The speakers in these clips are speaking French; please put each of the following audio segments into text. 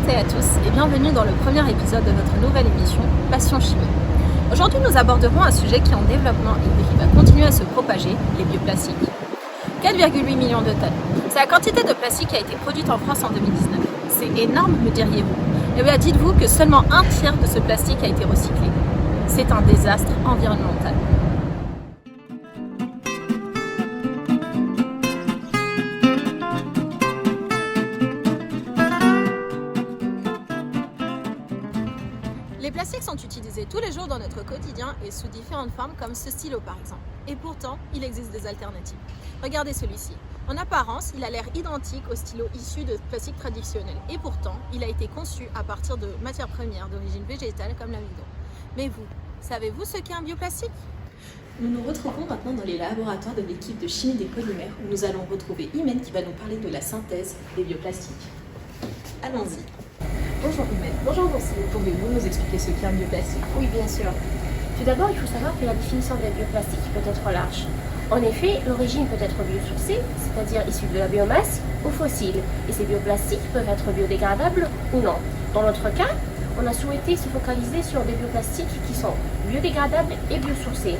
toutes et à tous et bienvenue dans le premier épisode de notre nouvelle émission Passion Chimie. Aujourd'hui nous aborderons un sujet qui est en développement et qui va continuer à se propager, les bioplastiques. 4,8 millions de tonnes. C'est la quantité de plastique qui a été produite en France en 2019. C'est énorme, me diriez-vous. Eh bien dites-vous que seulement un tiers de ce plastique a été recyclé. C'est un désastre environnemental. Les plastiques sont utilisés tous les jours dans notre quotidien et sous différentes formes comme ce stylo par exemple. Et pourtant, il existe des alternatives. Regardez celui-ci. En apparence, il a l'air identique au stylo issu de plastique traditionnel. Et pourtant, il a été conçu à partir de matières premières d'origine végétale comme l'amidon. Mais vous, savez-vous ce qu'est un bioplastique ? Nous nous retrouvons maintenant dans les laboratoires de l'équipe de chimie des polymères où nous allons retrouver Imen qui va nous parler de la synthèse des bioplastiques. Allons-y. Bonjour Imen. Bonjour Nancy. Pouvez-vous nous expliquer ce qu'est un bioplastique ? Oui, bien sûr. Tout d'abord, il faut savoir que la définition des bioplastiques peut être large. En effet, l'origine peut être biosourcée, c'est-à-dire issue de la biomasse, ou fossile, et ces bioplastiques peuvent être biodégradables ou non. Dans notre cas, on a souhaité se focaliser sur des bioplastiques qui sont biodégradables et biosourcés,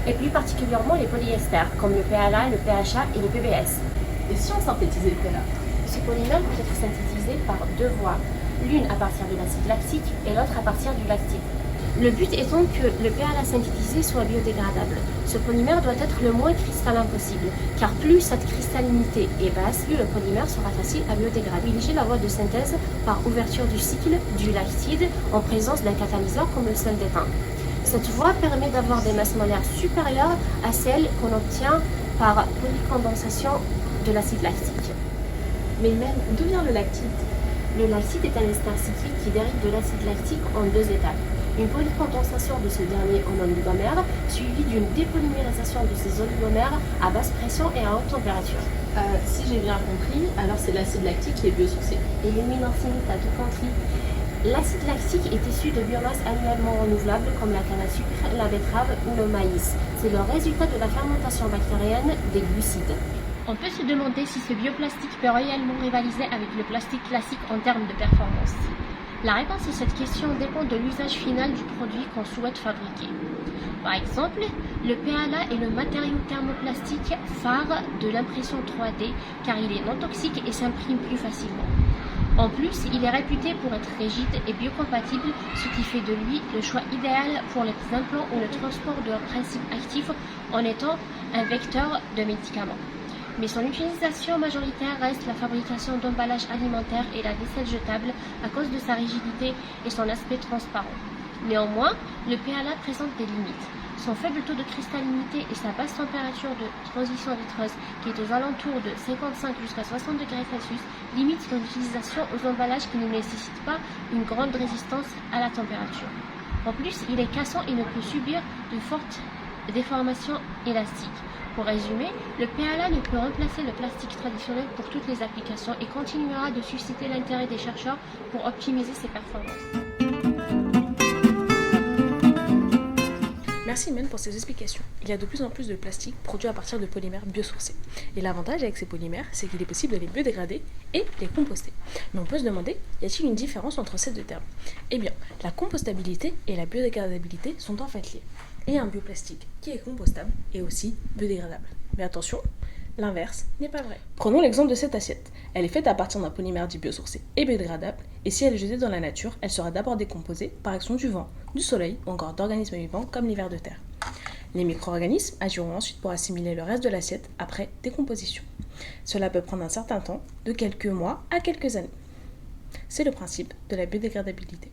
et plus particulièrement les polyesters, comme le PLA, le PHA et le PBS. Et si on synthétisait le PLA ? Ce polymère peut être synthétisé par deux voies, l'une à partir de l'acide lactique et l'autre à partir du lactique. Le but étant que le PLA synthétisé soit biodégradable. Ce polymère doit être le moins cristallin possible, car plus cette cristallinité est basse, plus le polymère sera facile à biodégrader. Privilégier la voie de synthèse par ouverture du cycle du lactide en présence d'un catalyseur comme le sel d'étain. Cette voie permet d'avoir des masses molaires supérieures à celles qu'on obtient par polycondensation de l'acide lactique. Mais même, d'où vient le lactide ? Le lactide est un ester cyclique qui dérive de l'acide lactique en deux étapes. Une polycondensation de ce dernier en oligomère, suivie d'une dépolymérisation de ces oligomères à basse pression et à haute température. Si j'ai bien compris, alors c'est l'acide lactique qui est biosourcé. Élimination, t'as tout compris. L'acide lactique est issu de biomasse annuellement renouvelable comme la canne à sucre, la betterave ou le maïs. C'est le résultat de la fermentation bactérienne des glucides. On peut se demander si ce bioplastique peut réellement rivaliser avec le plastique classique en termes de performance. La réponse à cette question dépend de l'usage final du produit qu'on souhaite fabriquer. Par exemple, le PLA est le matériau thermoplastique phare de l'impression 3D car il est non toxique et s'imprime plus facilement. En plus, il est réputé pour être rigide et biocompatible, ce qui fait de lui le choix idéal pour les implants ou le transport de principes actifs en étant un vecteur de médicaments. Mais son utilisation majoritaire reste la fabrication d'emballages alimentaires et la vaisselle jetable à cause de sa rigidité et son aspect transparent. Néanmoins, le PLA présente des limites. Son faible taux de cristallinité et sa basse température de transition vitreuse, qui est aux alentours de 55 jusqu'à 60 degrés Celsius, limite son utilisation aux emballages qui ne nécessitent pas une grande résistance à la température. En plus, il est cassant et ne peut subir de fortes déformations élastiques. Pour résumer, le PLA ne peut remplacer le plastique traditionnel pour toutes les applications et continuera de susciter l'intérêt des chercheurs pour optimiser ses performances. Merci Imen pour ces explications. Il y a de plus en plus de plastique produit à partir de polymères biosourcés. Et l'avantage avec ces polymères, c'est qu'il est possible de les biodégrader et les composter. Mais on peut se demander, y a-t-il une différence entre ces deux termes ? Eh bien, la compostabilité et la biodégradabilité sont en fait liées. Et un bioplastique qui est compostable est aussi biodégradable. Mais attention, l'inverse n'est pas vrai. Prenons l'exemple de cette assiette. Elle est faite à partir d'un polymère dit biosourcé et biodégradable, et si elle est jetée dans la nature, elle sera d'abord décomposée par action du vent, du soleil ou encore d'organismes vivants comme les vers de terre. Les micro-organismes agiront ensuite pour assimiler le reste de l'assiette après décomposition. Cela peut prendre un certain temps, de quelques mois à quelques années. C'est le principe de la biodégradabilité.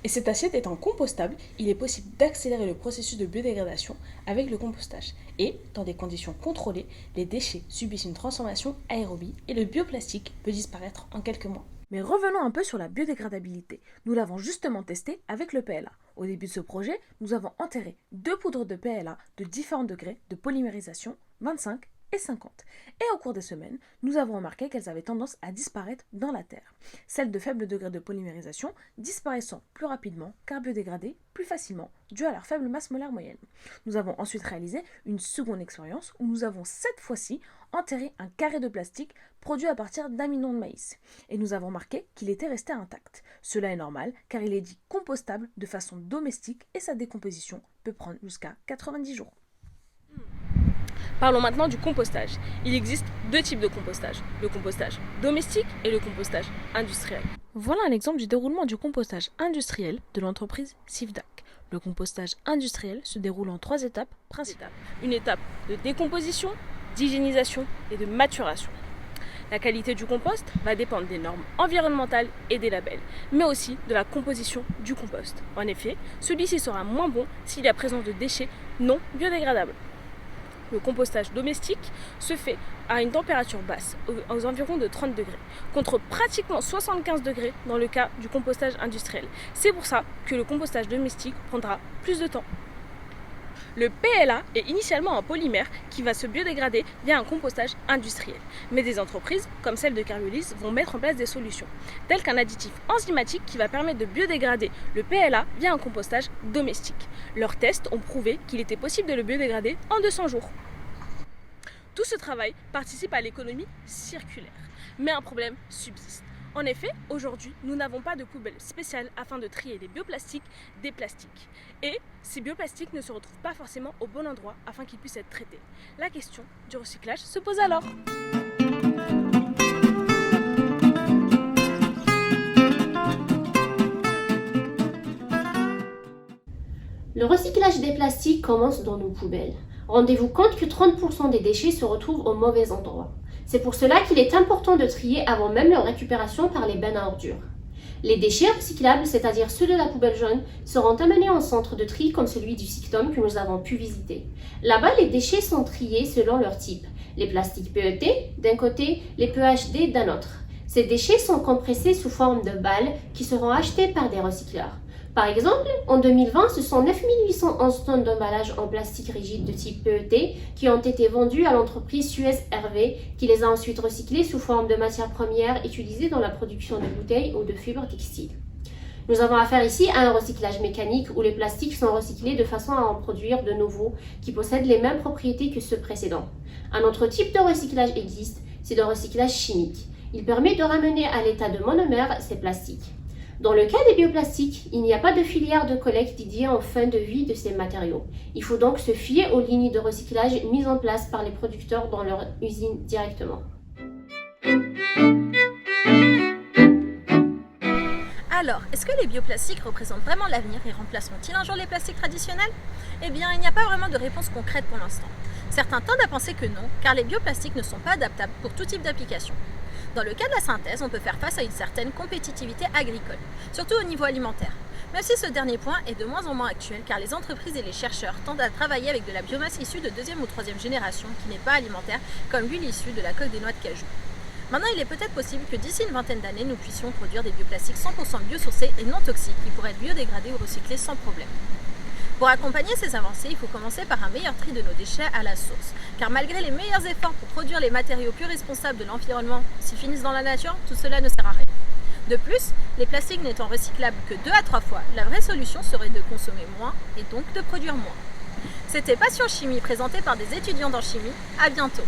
Et cette assiette étant compostable, il est possible d'accélérer le processus de biodégradation avec le compostage. Et, dans des conditions contrôlées, les déchets subissent une transformation aérobie et le bioplastique peut disparaître en quelques mois. Mais revenons un peu sur la biodégradabilité. Nous l'avons justement testé avec le PLA. Au début de ce projet, nous avons enterré 2 poudres de PLA de différents degrés de polymérisation, 25 et 50. Et au cours des semaines, nous avons remarqué qu'elles avaient tendance à disparaître dans la Terre. Celles de faible degré de polymérisation disparaissant plus rapidement car biodégradées plus facilement dû à leur faible masse molaire moyenne. Nous avons ensuite réalisé une seconde expérience où nous avons cette fois-ci enterré un carré de plastique produit à partir d'amidon de maïs. Et nous avons remarqué qu'il était resté intact. Cela est normal car il est dit compostable de façon domestique et sa décomposition peut prendre jusqu'à 90 jours. Parlons maintenant du compostage. Il existe deux types de compostage, le compostage domestique et le compostage industriel. Voilà un exemple du déroulement du compostage industriel de l'entreprise Sifdac. Le compostage industriel se déroule en 3 étapes principales. Une étape de décomposition, d'hygiénisation et de maturation. La qualité du compost va dépendre des normes environnementales et des labels, mais aussi de la composition du compost. En effet, celui-ci sera moins bon s'il y a présence de déchets non biodégradables. Le compostage domestique se fait à une température basse, aux environs de 30 degrés, contre pratiquement 75 degrés dans le cas du compostage industriel. C'est pour ça que le compostage domestique prendra plus de temps. Le PLA est initialement un polymère qui va se biodégrader via un compostage industriel. Mais des entreprises, comme celle de Cariolis, vont mettre en place des solutions, telles qu'un additif enzymatique qui va permettre de biodégrader le PLA via un compostage domestique. Leurs tests ont prouvé qu'il était possible de le biodégrader en 200 jours. Tout ce travail participe à l'économie circulaire. Mais un problème subsiste. En effet, aujourd'hui, nous n'avons pas de poubelle spéciale afin de trier les bioplastiques des plastiques. Et ces bioplastiques ne se retrouvent pas forcément au bon endroit afin qu'ils puissent être traités. La question du recyclage se pose alors. Le recyclage des plastiques commence dans nos poubelles. Rendez-vous compte que 30% des déchets se retrouvent au mauvais endroit. C'est pour cela qu'il est important de trier avant même leur récupération par les bennes à ordures. Les déchets recyclables, c'est-à-dire ceux de la poubelle jaune, seront amenés en centre de tri comme celui du SICTOM que nous avons pu visiter. Là-bas, les déchets sont triés selon leur type. Les plastiques PET d'un côté, les PEHD d'un autre. Ces déchets sont compressés sous forme de balles qui seront achetées par des recycleurs. Par exemple, en 2020, ce sont 9811 tonnes d'emballage en plastique rigide de type PET qui ont été vendues à l'entreprise Suez Hervé qui les a ensuite recyclés sous forme de matières premières utilisées dans la production de bouteilles ou de fibres textiles. Nous avons affaire ici à un recyclage mécanique où les plastiques sont recyclés de façon à en produire de nouveaux qui possèdent les mêmes propriétés que ceux précédents. Un autre type de recyclage existe, c'est le recyclage chimique. Il permet de ramener à l'état de monomère ces plastiques. Dans le cas des bioplastiques, il n'y a pas de filière de collecte dédiée en fin de vie de ces matériaux. Il faut donc se fier aux lignes de recyclage mises en place par les producteurs dans leur usine directement. Alors, est-ce que les bioplastiques représentent vraiment l'avenir et remplaceront-ils un jour les plastiques traditionnels? Eh bien, il n'y a pas vraiment de réponse concrète pour l'instant. Certains tendent à penser que non, car les bioplastiques ne sont pas adaptables pour tout type d'application. Dans le cas de la synthèse, on peut faire face à une certaine compétitivité agricole, surtout au niveau alimentaire. Même si ce dernier point est de moins en moins actuel, car les entreprises et les chercheurs tendent à travailler avec de la biomasse issue de 2e ou 3e génération qui n'est pas alimentaire, comme l'huile issue de la coque des noix de cajou. Maintenant, il est peut-être possible que d'ici une vingtaine d'années, nous puissions produire des bioplastiques 100% biosourcés et non toxiques qui pourraient être biodégradés ou recyclés sans problème. Pour accompagner ces avancées, il faut commencer par un meilleur tri de nos déchets à la source. Car malgré les meilleurs efforts pour produire les matériaux plus responsables de l'environnement, s'ils finissent dans la nature, tout cela ne sert à rien. De plus, les plastiques n'étant recyclables que 2 à 3 fois, la vraie solution serait de consommer moins et donc de produire moins. C'était Passion Chimie présenté par des étudiants en chimie. À bientôt.